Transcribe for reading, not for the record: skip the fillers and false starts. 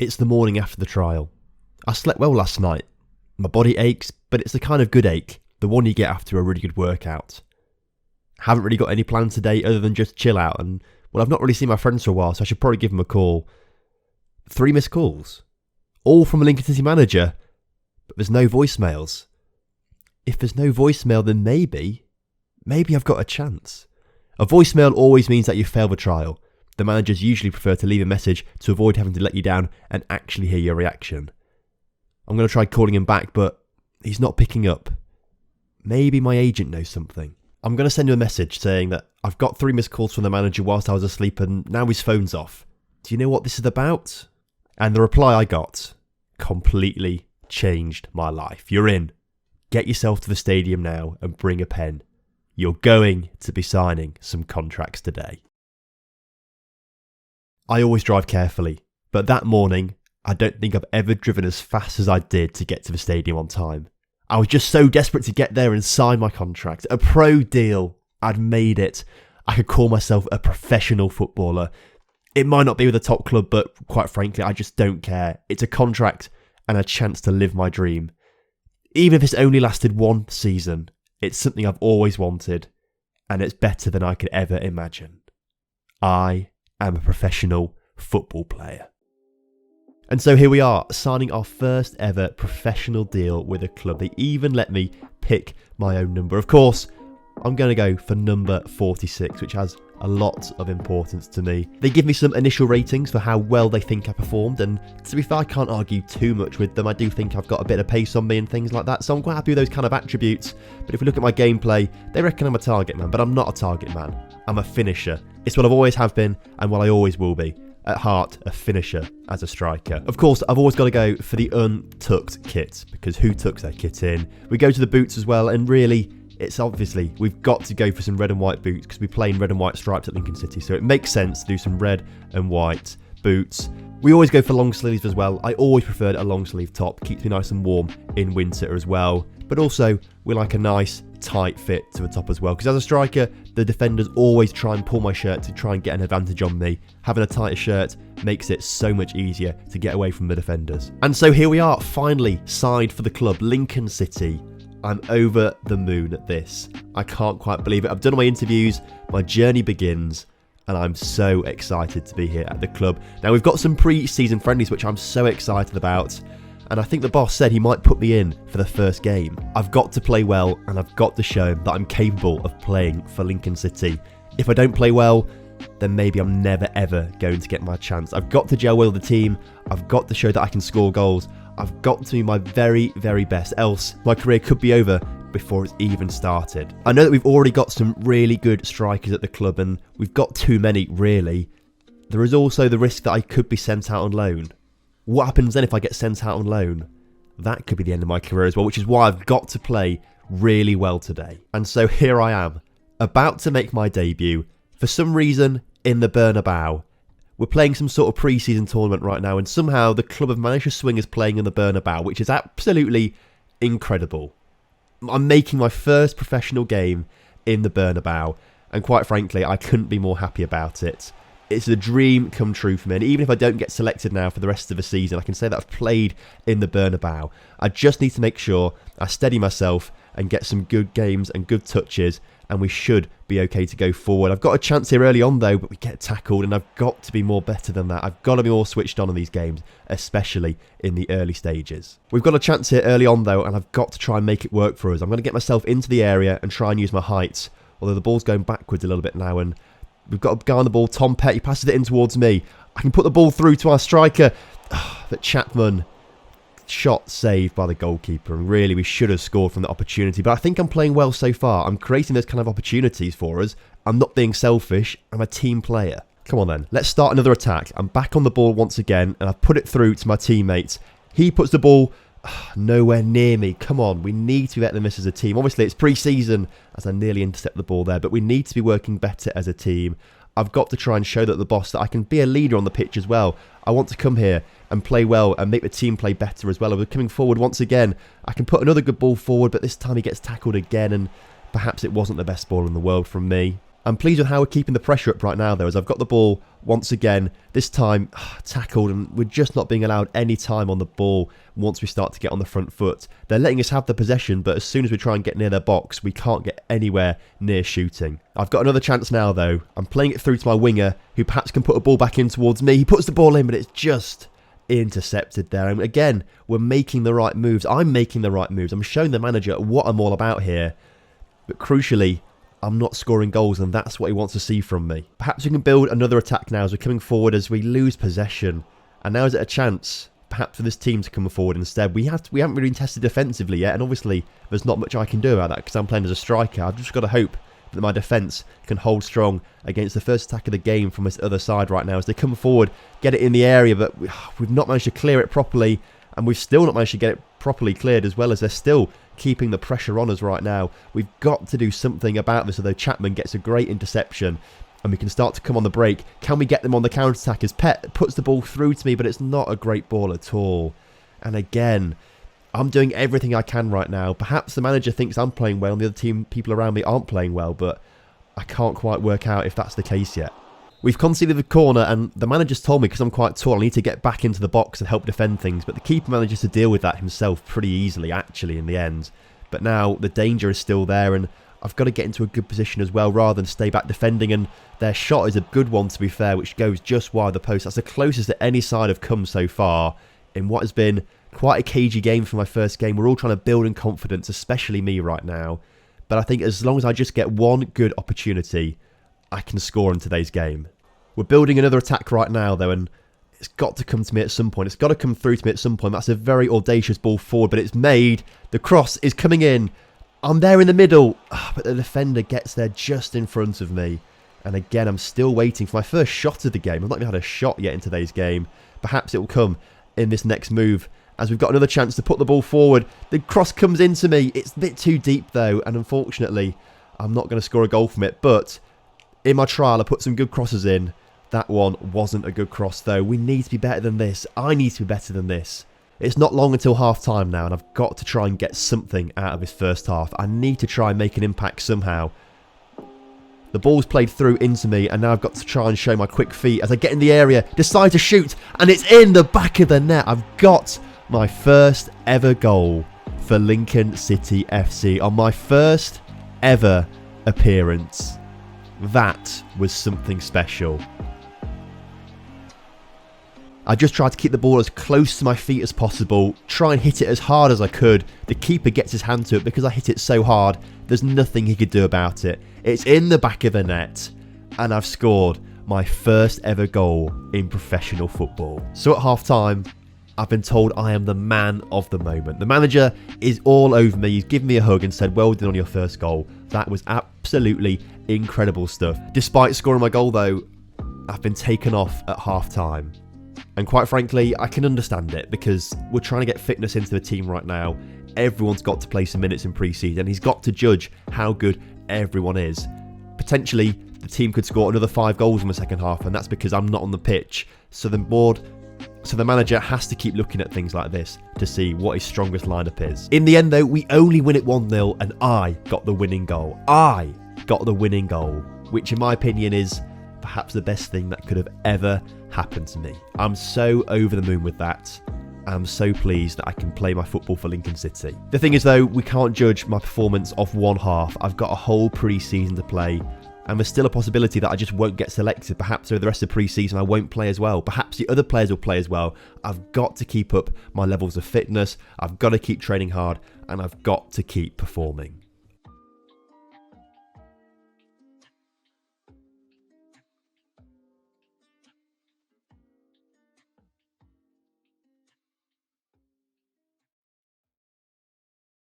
It's the morning after the trial. I slept well last night. My body aches, but it's the kind of good ache, the one you get after a really good workout. Haven't really got any plans today other than just chill out, and well, I've not really seen my friends for a while, so I should probably give them a call. 3 missed calls. All from a Lincoln City manager, but there's no voicemails. If there's no voicemail, then maybe I've got a chance. A voicemail always means that you failed the trial. The managers usually prefer to leave a message to avoid having to let you down and actually hear your reaction. I'm going to try calling him back, but he's not picking up. Maybe my agent knows something. I'm going to send him a message saying that I've got 3 missed calls from the manager whilst I was asleep and now his phone's off. Do you know what this is about? And the reply I got completely changed my life. You're in. Get yourself to the stadium now and bring a pen. You're going to be signing some contracts today. I always drive carefully, but that morning, I don't think I've ever driven as fast as I did to get to the stadium on time. I was just so desperate to get there and sign my contract. A pro deal. I'd made it. I could call myself a professional footballer. It might not be with a top club, but quite frankly, I just don't care. It's a contract and a chance to live my dream. Even if it's only lasted 1 season, it's something I've always wanted, and it's better than I could ever imagine. I am a professional football player. And so here we are, signing our first ever professional deal with a club. They even let me pick my own number. Of course, I'm going to go for number 46, which has a lot of importance to me. They give me some initial ratings for how well they think I performed, and to be fair, I can't argue too much with them. I do think I've got a bit of pace on me and things like that, so I'm quite happy with those kind of attributes. But if we look at my gameplay, they reckon I'm a target man, but I'm not a target man. I'm a finisher. It's what I've always have been and what I always will be. At heart, a finisher as a striker. Of course, I've always got to go for the untucked kit, because who tucks their kit in? We go to the boots as well, and really, it's obviously, we've got to go for some red and white boots because we play in red and white stripes at Lincoln City, so it makes sense to do some red and white boots. We always go for long sleeves as well. I always preferred a long sleeve top, keeps me nice and warm in winter as well. But also, we like a nice tight fit to the top as well, because as a striker, the defenders always try and pull my shirt to try and get an advantage on me. Having a tighter shirt makes it so much easier to get away from the defenders. And so here we are, finally signed for the club, Lincoln City. I'm over the moon at this. I can't quite believe it. I've done my interviews, my journey begins, and I'm so excited to be here at the club. Now, we've got some pre-season friendlies, which I'm so excited about. And I think the boss said he might put me in for the first game. I've got to play well, and I've got to show him that I'm capable of playing for Lincoln City. If I don't play well, then maybe I'm never ever going to get my chance. I've got to gel well with the team. I've got to show that I can score goals. I've got to be my very, very best, else my career could be over before it's even started. I know that we've already got some really good strikers at the club, and we've got too many, really. There is also the risk that I could be sent out on loan. What happens then if I get sent out on loan? That could be the end of my career as well, which is why I've got to play really well today. And so here I am, about to make my debut, for some reason, in the Bernabeu. We're playing some sort of pre-season tournament right now, and somehow the club have managed to swing us playing in the Bernabeu, which is absolutely incredible. I'm making my first professional game in the Bernabeu, and quite frankly, I couldn't be more happy about it. It's a dream come true for me, and even if I don't get selected now for the rest of the season, I can say that I've played in the Bernabeu. I just need to make sure I steady myself and get some good games and good touches, and we should be okay to go forward. I've got a chance here early on though, but we get tackled, and I've got to be more better than that. I've got to be more switched on in these games, especially in the early stages. We've got a chance here early on though, and I've got to try and make it work for us. I'm going to get myself into the area and try and use my height, although the ball's going backwards a little bit now, and we've got a guy on the ball, Tom Pett. He passes it in towards me. I can put the ball through to our striker. But Chapman, shot saved by the goalkeeper. And really, we should have scored from that opportunity. But I think I'm playing well so far. I'm creating those kind of opportunities for us. I'm not being selfish. I'm a team player. Come on then. Let's start another attack. I'm back on the ball once again. And I've put it through to my teammates. He puts the ball nowhere near me. Come on, we need to be better than this as a team. Obviously, it's pre-season as I nearly intercept the ball there, but we need to be working better as a team. I've got to try and show that the boss that I can be a leader on the pitch as well. I want to come here and play well and make the team play better as well. We're coming forward once again. I can put another good ball forward, but this time he gets tackled again, and perhaps it wasn't the best ball in the world from me. I'm pleased with how we're keeping the pressure up right now though, as I've got the ball once again, this time tackled, and we're just not being allowed any time on the ball once we start to get on the front foot. They're letting us have the possession, but as soon as we try and get near their box, we can't get anywhere near shooting. I've got another chance now though. I'm playing it through to my winger, who perhaps can put a ball back in towards me. He puts the ball in, but it's just intercepted there. And again, we're making the right moves. I'm making the right moves. I'm showing the manager what I'm all about here. But crucially, I'm not scoring goals, and that's what he wants to see from me. Perhaps we can build another attack now as we're coming forward as we lose possession. And now is it a chance, perhaps, for this team to come forward instead? We haven't really been tested defensively yet, and obviously there's not much I can do about that because I'm playing as a striker. I've just got to hope that my defence can hold strong against the first attack of the game from this other side right now as they come forward, get it in the area, but we've not managed to clear it properly, and we've still not managed to get it properly cleared, as well as they're still keeping the pressure on us right now. We've got to do something about this, although Chapman gets a great interception and we can start to come on the break. Can we get them on the counter-attack as Pet puts the ball through to me, but it's not a great ball at all. And again, I'm doing everything I can right now. Perhaps the manager thinks I'm playing well and the other people around me aren't playing well, but I can't quite work out if that's the case yet. We've conceded the corner, and the manager's told me, because I'm quite tall, I need to get back into the box and help defend things. But the keeper manages to deal with that himself pretty easily, actually, in the end. But now the danger is still there, and I've got to get into a good position as well, rather than stay back defending. And their shot is a good one, to be fair, which goes just wide the post. That's the closest that any side have come so far in what has been quite a cagey game for my first game. We're all trying to build in confidence, especially me right now. But I think as long as I just get one good opportunity, I can score in today's game. We're building another attack right now, though, and it's got to come to me at some point. It's got to come through to me at some point. That's a very audacious ball forward, but it's made. The cross is coming in. I'm there in the middle, but the defender gets there just in front of me. And again, I'm still waiting for my first shot of the game. I've not even had a shot yet in today's game. Perhaps it will come in this next move, as we've got another chance to put the ball forward. The cross comes into me. It's a bit too deep, though, and unfortunately, I'm not going to score a goal from it. But in my trial, I put some good crosses in. That one wasn't a good cross, though. We need to be better than this. I need to be better than this. It's not long until half-time now, and I've got to try and get something out of this first half. I need to try and make an impact somehow. The ball's played through into me, and now I've got to try and show my quick feet as I get in the area, decide to shoot, and it's in the back of the net. I've got my first ever goal for Lincoln City FC on my first ever appearance. That was something special. I just tried to keep the ball as close to my feet as possible, try and hit it as hard as I could. The keeper gets his hand to it because I hit it so hard, there's nothing he could do about it. It's in the back of the net, and I've scored my first ever goal in professional football. So at half time, I've been told I am the man of the moment. The manager is all over me. He's given me a hug and said, well done on your first goal. That was absolutely incredible stuff. Despite scoring my goal though, I've been taken off at half time. And quite frankly, I can understand it because we're trying to get fitness into the team right now. Everyone's got to play some minutes in pre-season. He's got to judge how good everyone is. Potentially, the team could score another 5 goals in the second half, and that's because I'm not on the pitch. So the manager has to keep looking at things like this to see what his strongest lineup is. In the end, though, we only win it 1-0, and I got the winning goal. I got the winning goal, which in my opinion is perhaps the best thing that could have ever happened to me. I'm so over the moon with that. I'm so pleased that I can play my football for Lincoln City. The thing is though, we can't judge my performance off one half. I've got a whole pre-season to play, and there's still a possibility that I just won't get selected. Perhaps over the rest of the pre-season I won't play as well. Perhaps the other players will play as well. I've got to keep up my levels of fitness. I've got to keep training hard, and I've got to keep performing.